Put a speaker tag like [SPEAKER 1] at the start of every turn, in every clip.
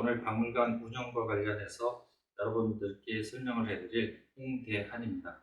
[SPEAKER 1] 오늘 박물관 운영과 관련해서 여러분들께 설명을 해드릴 홍대한입니다.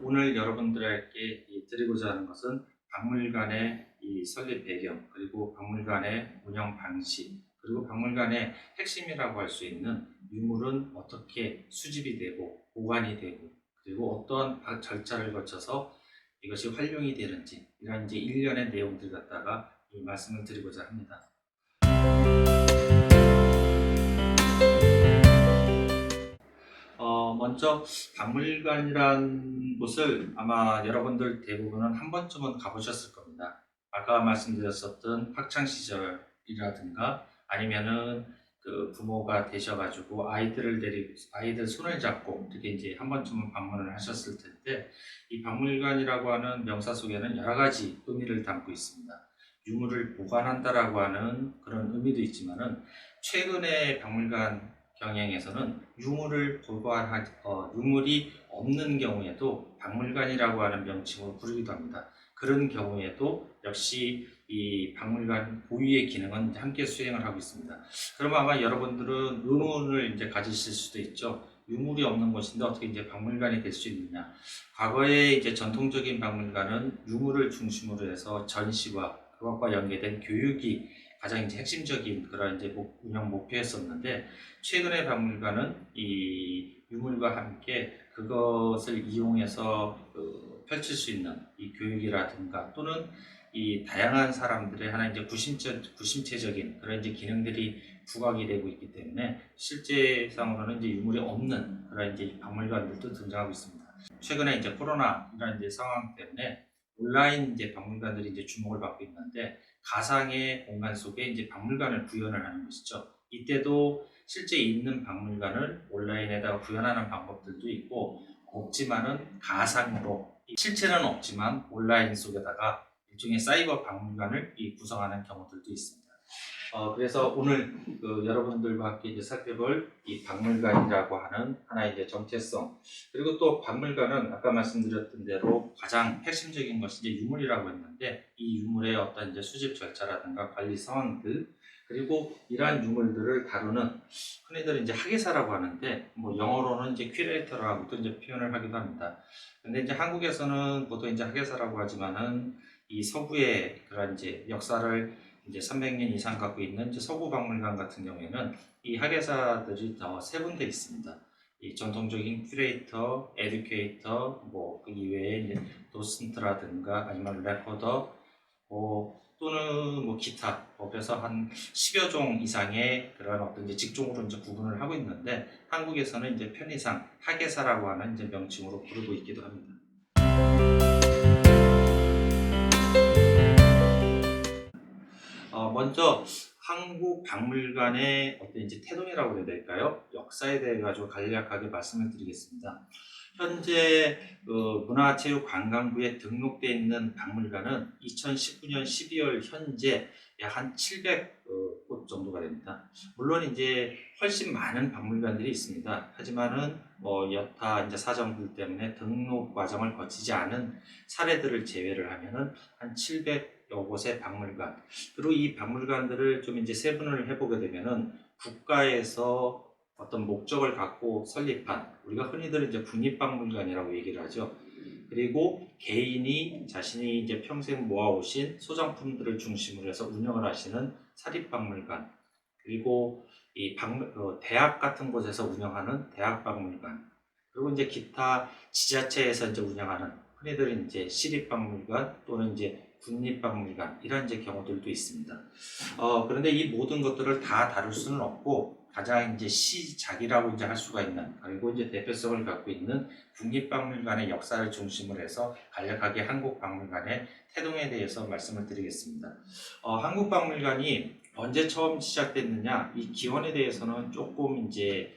[SPEAKER 1] 오늘 여러분들에게 드리고자 하는 것은 박물관의 이 설립 배경, 그리고 박물관의 운영 방식, 그리고 박물관의 핵심이라고 할 수 있는 유물은 어떻게 수집이 되고 보관이 되고, 그리고 어떠한 절차를 거쳐서 이것이 활용이 되는지, 이런 이제 일련의 내용들 갖다가 이 말씀을 드리고자 합니다. 먼저 박물관이란 곳을 아마 여러분들 대부분은 한 번쯤은 가보셨을 겁니다. 아까 말씀드렸었던 학창 시절이라든가 아니면은 그 부모가 되셔가지고 아이들을 데리고 아이들 손을 잡고 이렇게 이제 한 번쯤은 방문을 하셨을 텐데, 이 박물관이라고 하는 명사 속에는 여러 가지 의미를 담고 있습니다. 유물을 보관한다라고 하는 그런 의미도 있지만은, 최근의 박물관 경영에서는 유물이 없는 경우에도 박물관이라고 하는 명칭으로 부르기도 합니다. 그런 경우에도 역시 이 박물관 고유의 기능은 함께 수행을 하고 있습니다. 그러면 아마 여러분들은 의문을 이제 가지실 수도 있죠. 유물이 없는 곳인데 어떻게 이제 박물관이 될 수 있느냐. 과거에 이제 전통적인 박물관은 유물을 중심으로 해서 전시와 그것과 연계된 교육이 가장 이제 핵심적인 그런 이제 운영 목표였었는데, 최근의 박물관은 이 유물과 함께 그것을 이용해서 펼칠 수 있는 이 교육이라든가 또는 이 다양한 사람들의 하나 이제 구심체적인 그런 이제 기능들이 부각이 되고 있기 때문에 실제상으로는 이제 유물이 없는 그런 이제 박물관들도 등장하고 있습니다. 최근에 이제 코로나 이런 이제 상황 때문에 온라인 이제 박물관들이 이제 주목을 받고 있는데, 가상의 공간 속에 이제 박물관을 구현을 하는 것이죠. 이때도 실제 있는 박물관을 온라인에다가 구현하는 방법들도 있고, 없지만은 가상으로 실체는 없지만 온라인 속에다가 일종의 사이버 박물관을 구성하는 경우들도 있습니다. 그래서 오늘 여러분들과 함께 이제 살펴볼 이 박물관이라고 하는 하나의 이제 정체성, 그리고 또 박물관은 아까 말씀드렸던 대로 가장 핵심적인 것이 이제 유물이라고 했는데, 이 유물의 어떤 이제 수집 절차라든가 관리 상황들, 그리고 이러한 유물들을 다루는 흔히들 이제 학예사라고 하는데, 뭐 영어로는 이제 큐레이터라고도 이제 표현을 하기도 합니다. 근데 이제 한국에서는 보통 이제 학예사라고 하지만은 이 서구의 그런 이제 역사를 이제 300년 이상 갖고 있는 이제 서구 박물관 같은 경우에는 이 학예사들이 더 세분되어 있습니다. 이 전통적인 큐레이터, 에듀케이터, 그 이외에 이제 도슨트라든가 아니면 레코더, 또는 기타, 그래서 한 10여 종 이상의 그런 어떤 이제 직종으로 이제 구분을 하고 있는데, 한국에서는 이제 편의상 학예사라고 하는 이제 명칭으로 부르고 있기도 합니다. 먼저 한국 박물관의 어떤 이제 태동이라고 해야 될까요? 역사에 대해 가지고 간략하게 말씀을 드리겠습니다. 현재 문화체육관광부에 등록되어 있는 박물관은 2019년 12월 현재 약 한 700곳 정도가 됩니다. 물론 이제 훨씬 많은 박물관들이 있습니다. 하지만은 여타 이제 사정들 때문에 등록 과정을 거치지 않은 사례들을 제외를 하면은 한 700여 곳의 박물관, 그리고 이 박물관들을 좀 이제 세분을 해보게 되면은 국가에서 어떤 목적을 갖고 설립한, 우리가 흔히들 이제 국립박물관이라고 얘기를 하죠. 그리고 개인이 자신이 이제 평생 모아오신 소장품들을 중심으로 해서 운영을 하시는 사립박물관, 그리고 이 대학 같은 곳에서 운영하는 대학박물관, 그리고 이제 기타 지자체에서 이제 운영하는 흔히들 이제 시립박물관 또는 이제 국립박물관, 이런 이제 경우들도 있습니다. 그런데 이 모든 것들을 다 다룰 수는 없고, 가장 이제 시작이라고 이제 할 수가 있는, 그리고 이제 대표성을 갖고 있는 국립박물관의 역사를 중심으로 해서 간략하게 한국박물관의 태동에 대해서 말씀을 드리겠습니다. 한국박물관이 언제 처음 시작됐느냐, 이 기원에 대해서는 조금 이제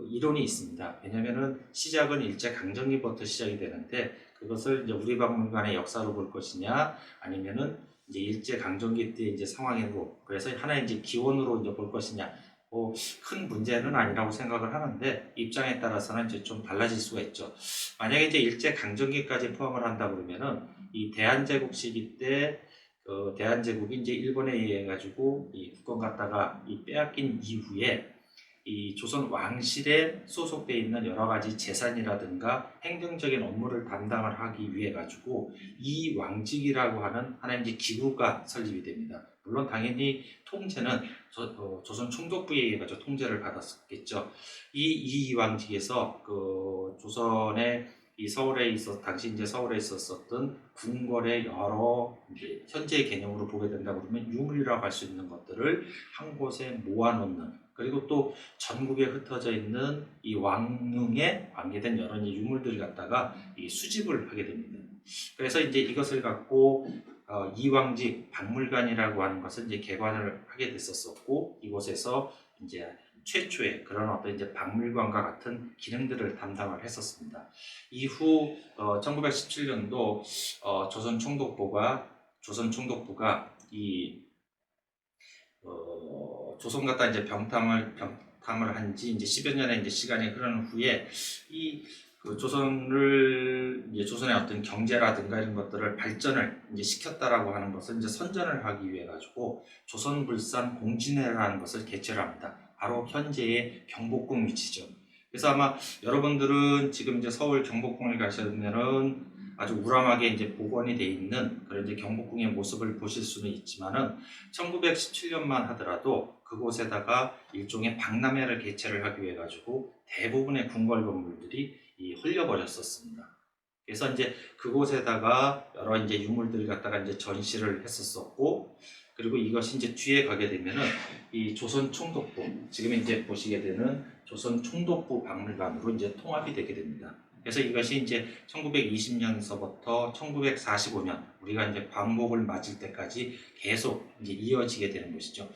[SPEAKER 1] 이론이 있습니다. 왜냐면은 시작은 일제강점기부터 시작이 되는데, 그것을 이제 우리 박물관의 역사로 볼 것이냐, 아니면은 이제 일제강점기 때 이제 상황이고, 그래서 하나의 이제 기원으로 이제 볼 것이냐, 큰 문제는 아니라고 생각을 하는데 입장에 따라서는 이제 좀 달라질 수가 있죠. 만약에 이제 일제 강점기까지 포함을 한다 그러면은 이 대한제국 시기 때 대한제국이 이제 일본에 의해 가지고 이 국권 갖다가 이 빼앗긴 이후에 이 조선 왕실에 소속되어 있는 여러 가지 재산이라든가 행정적인 업무를 담당을 하기 위해 가지고 이 왕직이라고 하는 하나의 이제 기구가 설립이 됩니다. 물론 당연히 통제는 조선 총독부에 의해 가지고 통제를 받았었겠죠. 이 왕직에서 그 조선의 이 당시 이제 서울에 있었던 궁궐의 여러 이제 현재의 개념으로 보게 된다 그러면 유물이라고 할 수 있는 것들을 한 곳에 모아놓는, 그리고 또 전국에 흩어져 있는 이 왕릉에 관계된 여러 유물들을 갖다가 이 수집을 하게 됩니다. 그래서 이제 이것을 갖고 이왕직 박물관이라고 하는 것을 이제 개관을 하게 됐었고, 이곳에서 이제 최초의 그런 어떤 이제 박물관과 같은 기능들을 담당을 했었습니다. 이후 1917년도 조선 총독부가 이 조선 갖다 이제 병탐을 한 지 이제 10여 년의 이제 시간이 흐른 후에 조선의 어떤 경제라든가 이런 것들을 발전을 이제 시켰다라고 하는 것을 이제 선전을 하기 위해 가지고 조선불산 공진회라는 것을 개최를 합니다. 바로 현재의 경복궁 위치죠. 그래서 아마 여러분들은 지금 이제 서울 경복궁을 가시면은 아주 우람하게 이제 복원이 돼 있는 그런 이제 경복궁의 모습을 보실 수는 있지만은 1917년만 하더라도 그곳에다가 일종의 박람회를 개최를 하기 위해 가지고 대부분의 궁궐 건물들이 흘려버렸었습니다. 그래서 이제 그곳에다가 여러 이제 유물들을 갖다가 이제 전시를 했었었고, 그리고 이것이 이제 뒤에 가게 되면은 이 조선 총독부, 지금 이제 보시게 되는 조선 총독부 박물관으로 이제 통합이 되게 됩니다. 그래서 이것이 이제 1920년서부터 1945년 우리가 이제 광복을 맞을 때까지 계속 이제 이어지게 되는 것이죠.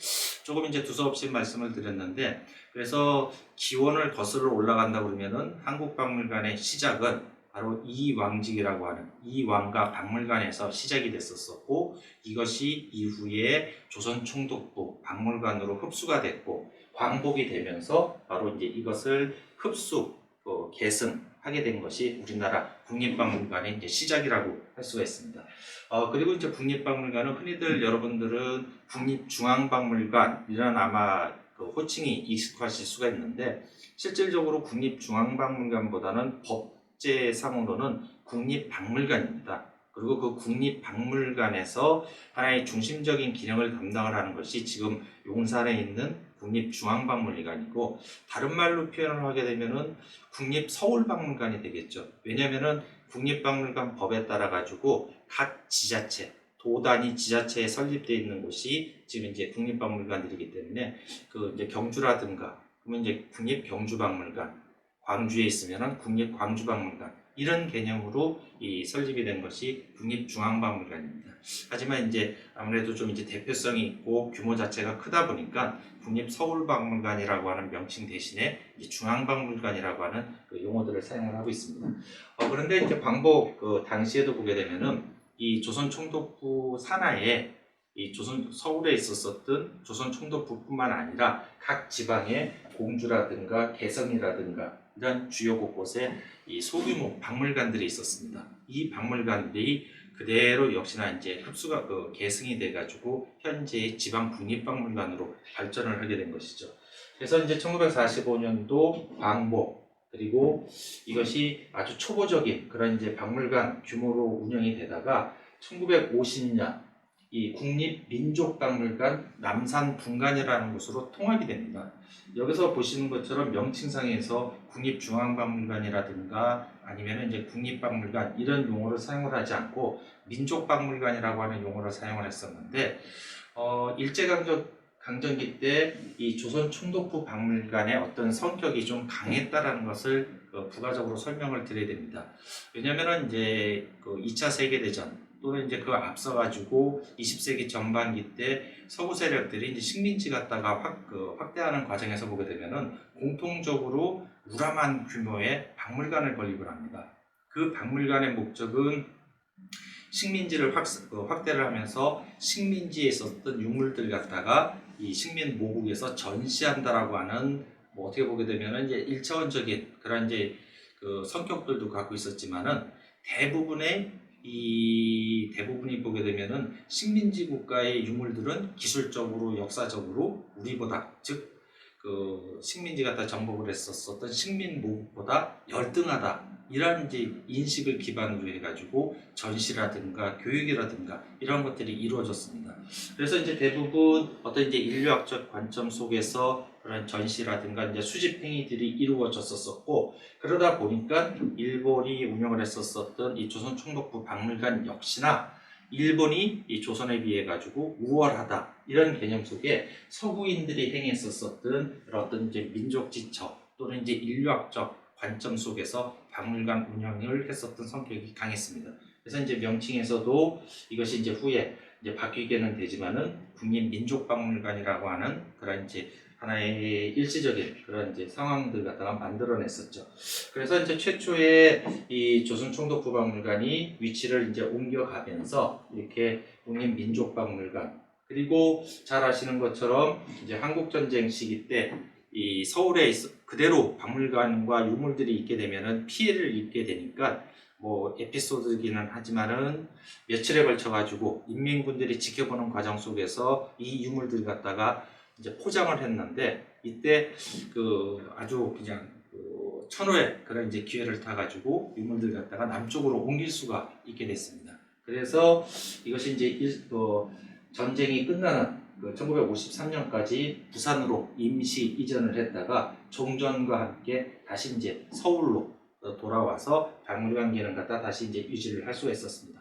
[SPEAKER 1] 조금 이제 두서없이 말씀을 드렸는데, 그래서 기원을 거슬러 올라간다 그러면은 한국박물관의 시작은 바로 이왕직이라고 하는 이왕가 박물관에서 시작이 됐었고, 이것이 이후에 조선총독부 박물관으로 흡수가 됐고, 광복이 되면서 바로 이제 이것을 계승하게 된 것이 우리나라 국립박물관의 이제 시작이라고 할 수가 있습니다. 그리고 이제 국립박물관은 흔히들 여러분들은 국립중앙박물관 이런 아마 호칭이 익숙하실 수가 있는데, 실질적으로 국립중앙박물관보다는 법제상으로는 국립박물관입니다. 그리고 그 국립박물관에서 하나의 중심적인 기능을 담당을 하는 것이 지금 용산에 있는 국립중앙박물관이고, 다른 말로 표현을 하게 되면은 국립서울박물관이 되겠죠. 왜냐하면은 국립박물관 법에 따라 가지고 각 지자체, 도 단위 지자체에 설립되어 있는 곳이 지금 이제 국립박물관들이기 때문에 그 이제 경주라든가 그러면 이제 국립경주박물관, 광주에 있으면은 국립광주박물관, 이런 개념으로 설립이 된 것이 국립중앙박물관입니다. 하지만 이제 아무래도 좀 이제 대표성이 있고 규모 자체가 크다 보니까 국립서울박물관이라고 하는 명칭 대신에 중앙박물관이라고 하는 그 용어들을 사용을 하고 있습니다. 그런데 이제 광복 당시에도 보게 되면은 이 조선 총독부 산하에 서울에 있었던 조선 총독부뿐만 아니라 각 지방의 공주라든가 개성이라든가 이런 주요 곳곳에 소규모 박물관들이 있었습니다. 이 박물관들이 그대로 역시나 이제 흡수가 계승이 돼가지고 현재의 지방 국립박물관으로 발전을 하게 된 것이죠. 그래서 이제 1945년도 광복, 그리고 이것이 아주 초보적인 그런 이제 박물관 규모로 운영이 되다가 1950년 이 국립민족박물관 남산분관이라는 곳으로 통합이 됩니다. 여기서 보시는 것처럼 명칭상에서 국립중앙박물관이라든가 아니면 이제 국립박물관 이런 용어를 사용을 하지 않고 민족박물관이라고 하는 용어를 사용을 했었는데, 일제강점기 때 이 조선총독부 박물관의 어떤 성격이 좀 강했다라는 것을 부가적으로 설명을 드려야 됩니다. 왜냐하면 이제 2차 세계대전 또는 이제 그 앞서가지고 20세기 전반기 때 서구 세력들이 이제 식민지 갖다가 확대하는 과정에서 보게 되면은 공통적으로 우람한 규모의 박물관을 건립을 합니다. 그 박물관의 목적은 식민지를 확대를 하면서 식민지에 있었던 유물들 갖다가 이 식민 모국에서 전시한다라고 하는, 뭐 어떻게 보게 되면은 이제 1차원적인 그런 이제 그 성격들도 갖고 있었지만은 대부분이 보게 되면은 식민지 국가의 유물들은 기술적으로 역사적으로 우리보다, 즉 그 식민지 갖다 정복을 했었던 식민 모국보다 열등하다, 이런 이제 인식을 기반으로 해가지고 전시라든가 교육이라든가 이런 것들이 이루어졌습니다. 그래서 이제 대부분 어떤 이제 인류학적 관점 속에서 그런 전시라든가 이제 수집 행위들이 이루어졌었고, 그러다 보니까 일본이 운영을 했었던 이 조선총독부 박물관 역시나 일본이 이 조선에 비해 가지고 우월하다, 이런 개념 속에 서구인들이 행했었던 어떤 이제 민족 지처 또는 이제 인류학적 관점 속에서 박물관 운영을 했었던 성격이 강했습니다. 그래서 이제 명칭에서도 이것이 이제 후에 이제 바뀌게는 되지만은 국립민족박물관이라고 하는 그런 이제 하나의 일시적인 그런 이제 상황들 갖다가 만들어냈었죠. 그래서 이제 최초의 이 조선총독부박물관이 위치를 이제 옮겨가면서 이렇게 국립민족박물관, 그리고 잘 아시는 것처럼 이제 한국전쟁 시기 때 이 서울에 그대로 박물관과 유물들이 있게 되면은 피해를 입게 되니까, 뭐 에피소드기는 하지만은 며칠에 걸쳐 가지고 인민군들이 지켜보는 과정 속에서 이 유물들 갖다가 이제 포장을 했는데, 이때 그 아주 그냥 그 천호의 그런 이제 기회를 타 가지고 유물들 갖다가 남쪽으로 옮길 수가 있게 됐습니다. 그래서 이것이 이제 전쟁이 끝나는 1953년까지 부산으로 임시 이전을 했다가 종전과 함께 다시 이제 서울로 돌아와서 박물관 기능 갖다 다시 이제 유지를 할 수가 있었습니다.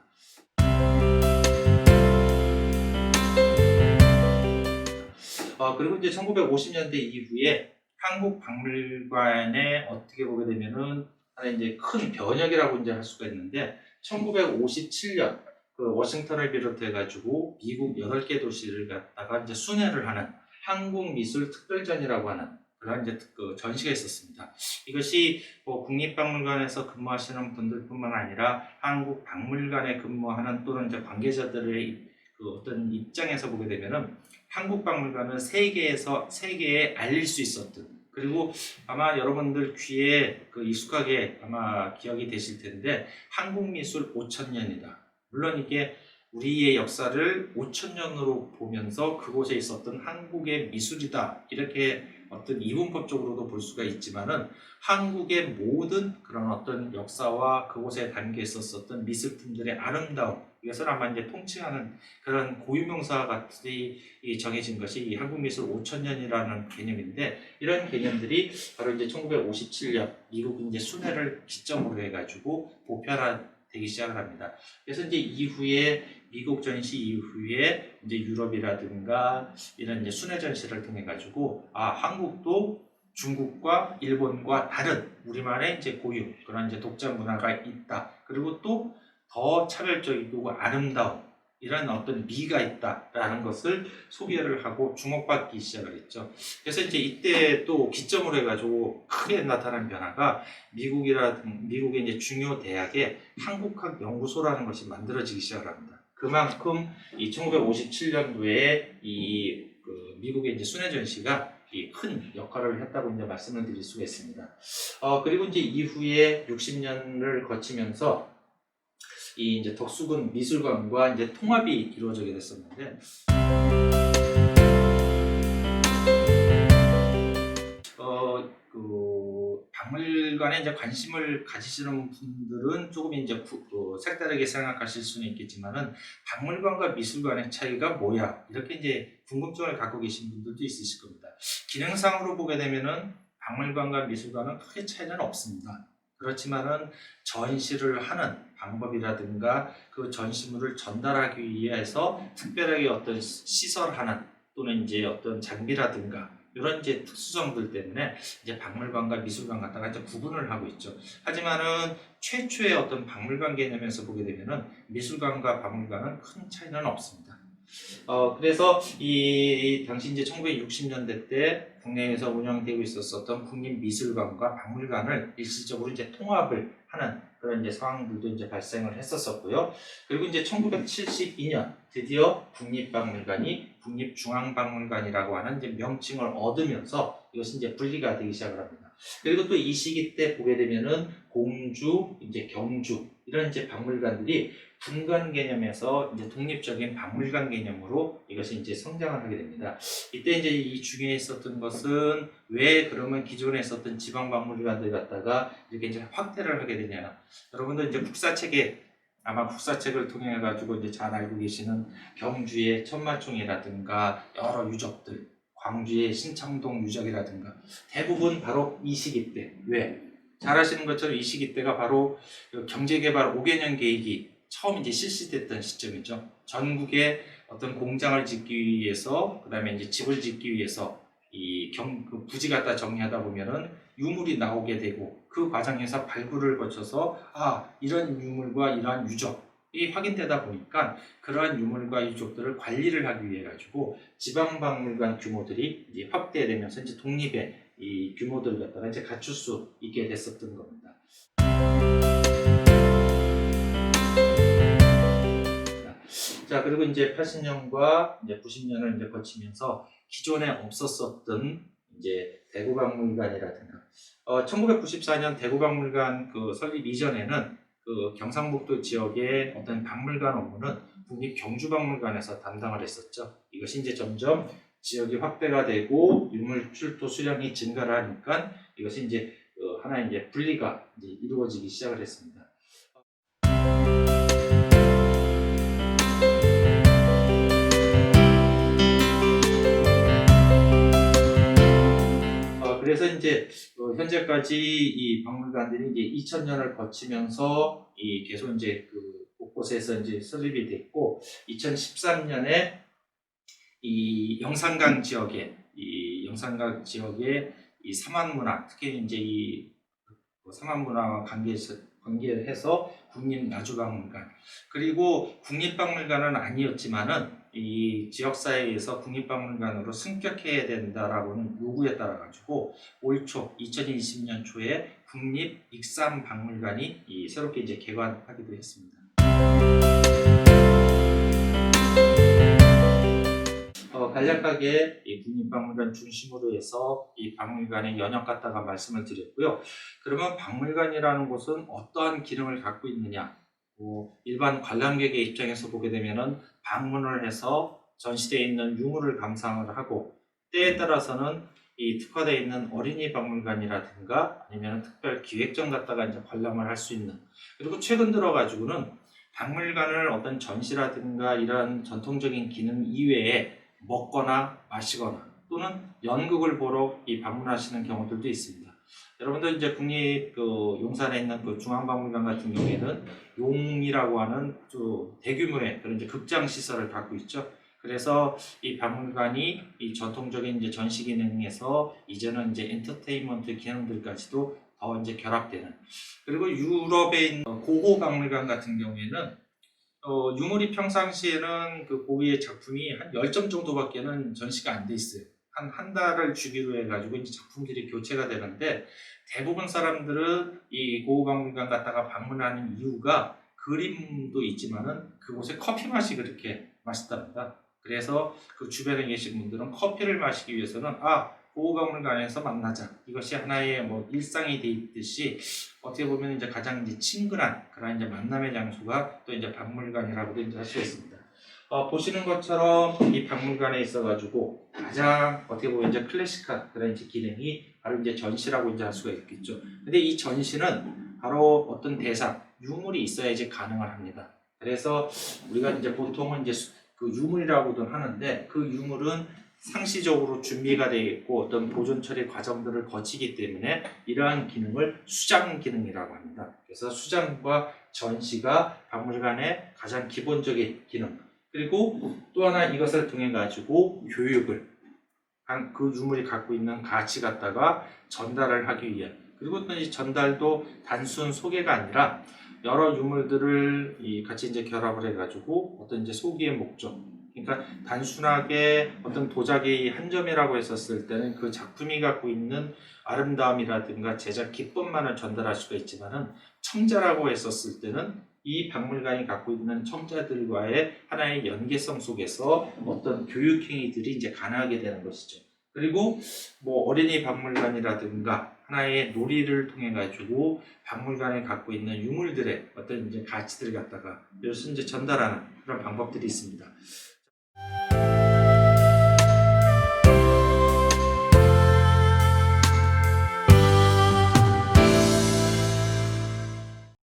[SPEAKER 1] 그리고 이제 1950년대 이후에 한국 박물관에 어떻게 보게 되면은 하나 이제 큰 변혁이라고 이제 할 수가 있는데, 1957년 그 워싱턴을 비롯해 가지고 미국 8개 도시를 갖다가 이제 순회를 하는 한국미술 특별전이라고 하는 그런 이제 그 전시가 있었습니다. 이것이 뭐 국립박물관에서 근무하시는 분들뿐만 아니라 한국 박물관에 근무하는 또는 이제 관계자들의 그 어떤 입장에서 보게 되면은 한국 박물관은 세계에 알릴 수 있었던, 그리고 아마 여러분들 귀에 그 익숙하게 아마 기억이 되실 텐데, 한국미술 5000년이다. 물론 이게 우리의 역사를 5000년으로 보면서 그곳에 있었던 한국의 미술이다, 이렇게 어떤 이분법적으로도 볼 수가 있지만은 한국의 모든 그런 어떤 역사와 그곳에 담겨 있었던 미술품들의 아름다움, 이것을 아마 이제 통칭하는 그런 고유명사 같이 정해진 것이 이 한국미술 5000년이라는 개념인데, 이런 개념들이 바로 이제 1957년 미국 이제 순회를 기점으로 해가지고 보편화되기 시작을 합니다. 그래서 이제 이후에 미국 전시 이후에 이제 유럽이라든가 이런 이제 순회 전시를 통해 가지고 한국도 중국과 일본과 다른 우리만의 이제 고유 그런 이제 독자 문화가 있다. 그리고 또 더 차별적이고 아름다운 이런 어떤 미가 있다라는 것을 소개를 하고 주목받기 시작을 했죠. 그래서 이제 이때 또 기점으로 해가지고 크게 나타난 변화가 미국의 이제 중요 대학에 한국학 연구소라는 것이 만들어지기 시작을 합니다. 그만큼 이 1957년도에 그 미국의 이제 순회 전시가 큰 역할을 했다고 이제 말씀을 드릴 수가 있습니다. 그리고 이제 이후에 60년을 거치면서 이 이제 덕수궁 미술관과 이제 통합이 이루어지게 됐었는데, 박물관에 이제 관심을 가지시는 분들은 조금 이제 색다르게 생각하실 수는 있겠지만은, 박물관과 미술관의 차이가 뭐야? 이렇게 이제 궁금증을 갖고 계신 분들도 있으실 겁니다. 기능상으로 보게 되면은 박물관과 미술관은 크게 차이는 없습니다. 그렇지만은 전시를 하는 방법이라든가 그 전시물을 전달하기 위해서 특별하게 어떤 시설하는 또는 이제 어떤 장비라든가 이런 이제 특수성들 때문에 이제 박물관과 미술관 갖다가 이제 구분을 하고 있죠. 하지만은 최초의 어떤 박물관 개념에서 보게 되면은 미술관과 박물관은 큰 차이는 없습니다. 그래서 이 당시 이제 1960년대 때 국내에서 운영되고 있었던 국립미술관과 박물관을 일시적으로 이제 통합을 하는 그런 이제 상황들도 이제 발생을 했었었고요. 그리고 이제 1972년 드디어 국립박물관이 국립중앙박물관이라고 하는 이제 명칭을 얻으면서 이것이 이제 분리가 되기 시작을 합니다. 그리고 또 이 시기 때 보게 되면은 공주, 이제 경주 이런 이제 박물관들이 분관 개념에서 이제 독립적인 박물관 개념으로 이것이 이제 성장을 하게 됩니다. 이때 이제 이 중에 있었던 것은 왜 그러면 기존에 있었던 지방 박물관들 갖다가 이렇게 이제 확대를 하게 되냐. 여러분들 이제 국사책에 아마 국사책을 통해 가지고 이제 잘 알고 계시는 경주의 천마총이라든가 여러 유적들, 광주의 신창동 유적이라든가 대부분 바로 이 시기 때 왜? 잘 아시는 것처럼 이 시기 때가 바로 경제개발 5개년 계획이 처음 이제 실시됐던 시점이죠. 전국에 어떤 공장을 짓기 위해서, 그 다음에 이제 집을 짓기 위해서 그 부지 갖다 정리하다 보면은 유물이 나오게 되고 그 과정에서 발굴을 거쳐서 이런 유물과 이러한 유적이 확인되다 보니까 그러한 유물과 유적들을 관리를 하기 위해 가지고 지방박물관 규모들이 이제 확대되면서 이제 독립의 이 규모들을 갖다가 이제 갖출 수 있게 됐었던 겁니다. 자, 그리고 이제 80년과 이제 90년을 이제 거치면서 기존에 없었었던 이제 대구박물관이라든가 1994년 대구박물관 그 설립 이전에는 그 경상북도 지역의 어떤 박물관 업무는 국립경주박물관에서 담당을 했었죠. 이것이 이제 점점 지역이 확대가 되고 유물 출토 수량이 증가를 하니까 이것이 이제 하나의 이제 분리가 이제 이루어지기 시작을 했습니다. 그래서 이제 현재까지 이 박물관들이 이제 2000년을 거치면서 계속 이제 그 곳곳에서 이제 설립이 됐고 2013년에 이 영산강 지역에 이 삼한문화 특히 이제 이 삼한문화와 관계해서 국립나주박물관 그리고 국립박물관은 아니었지만은 이 지역사회에서 국립박물관으로 승격해야 된다라고는 요구에 따라 가지고 올 초 2020년 초에 국립익산박물관이 새롭게 이제 개관하기도 했습니다. 간략하게 이 국립박물관 중심으로 해서 이 박물관의 연역 갖다가 말씀을 드렸고요. 그러면 박물관이라는 곳은 어떠한 기능을 갖고 있느냐? 일반 관람객의 입장에서 보게 되면은 방문을 해서 전시되어 있는 유물을 감상을 하고 때에 따라서는 이 특화되어 있는 어린이 박물관이라든가 아니면 특별 기획전 갖다가 이제 관람을 할 수 있는 그리고 최근 들어 가지고는 박물관을 어떤 전시라든가 이런 전통적인 기능 이외에 먹거나 마시거나 또는 연극을 보러 방문하시는 경우들도 있습니다. 여러분들 이제 국립 용산에 있는 그 중앙박물관 같은 경우에는 용이라고 하는 대규모의 그런 이제 극장 시설을 갖고 있죠. 그래서 이 박물관이 이 전통적인 이제 전시 기능에서 이제는 이제 엔터테인먼트 기능들까지도 더 이제 결합되는 그리고 유럽에 있는 고호 박물관 같은 경우에는 유물이 평상시에는 그 고유의 작품이 한 10점 정도밖에는 전시가 안 돼 있어요. 한 달을 주기로 해가지고 이제 작품들이 교체가 되는데 대부분 사람들은 이 고흐박물관 갔다가 방문하는 이유가 그림도 있지만은 그곳에 커피 맛이 그렇게 맛있답니다. 그래서 그 주변에 계신 분들은 커피를 마시기 위해서는 고흐박물관에서 만나자. 이것이 하나의 뭐 일상이 돼 있듯이 어떻게 보면 이제 가장 이제 친근한 그런 이제 만남의 장소가 또 이제 박물관이라고도 이제 할 수 있습니다. 보시는 것처럼 이 박물관에 있어가지고 가장 어떻게 보면 이제 클래식한 그런 이제 기능이 바로 이제 전시라고 이제 할 수가 있겠죠. 근데 이 전시는 바로 어떤 대상, 유물이 있어야지 가능을 합니다. 그래서 우리가 이제 보통은 이제 그 유물이라고도 하는데 그 유물은 상시적으로 준비가 되어 있고 어떤 보존 처리 과정들을 거치기 때문에 이러한 기능을 수장 기능이라고 합니다. 그래서 수장과 전시가 박물관의 가장 기본적인 기능. 그리고 또 하나 이것을 통해 가지고 교육을 그 유물이 갖고 있는 가치 갖다가 전달을 하기 위해 그리고 또 이 전달도 단순 소개가 아니라 여러 유물들을 같이 이제 결합을 해가지고 어떤 이제 소기의 목적 그러니까 단순하게 어떤 도자기 한 점이라고 했었을 때는 그 작품이 갖고 있는 아름다움이라든가 제작 기법만을 전달할 수가 있지만은 청자라고 했었을 때는 이 박물관이 갖고 있는 청자들과의 하나의 연계성 속에서 어떤 교육 행위들이 이제 가능하게 되는 것이죠. 그리고 뭐 어린이 박물관이라든가 하나의 놀이를 통해 가지고 박물관에 갖고 있는 유물들의 어떤 이제 가치들을 갖다가 이것을 이제 전달하는 그런 방법들이 있습니다.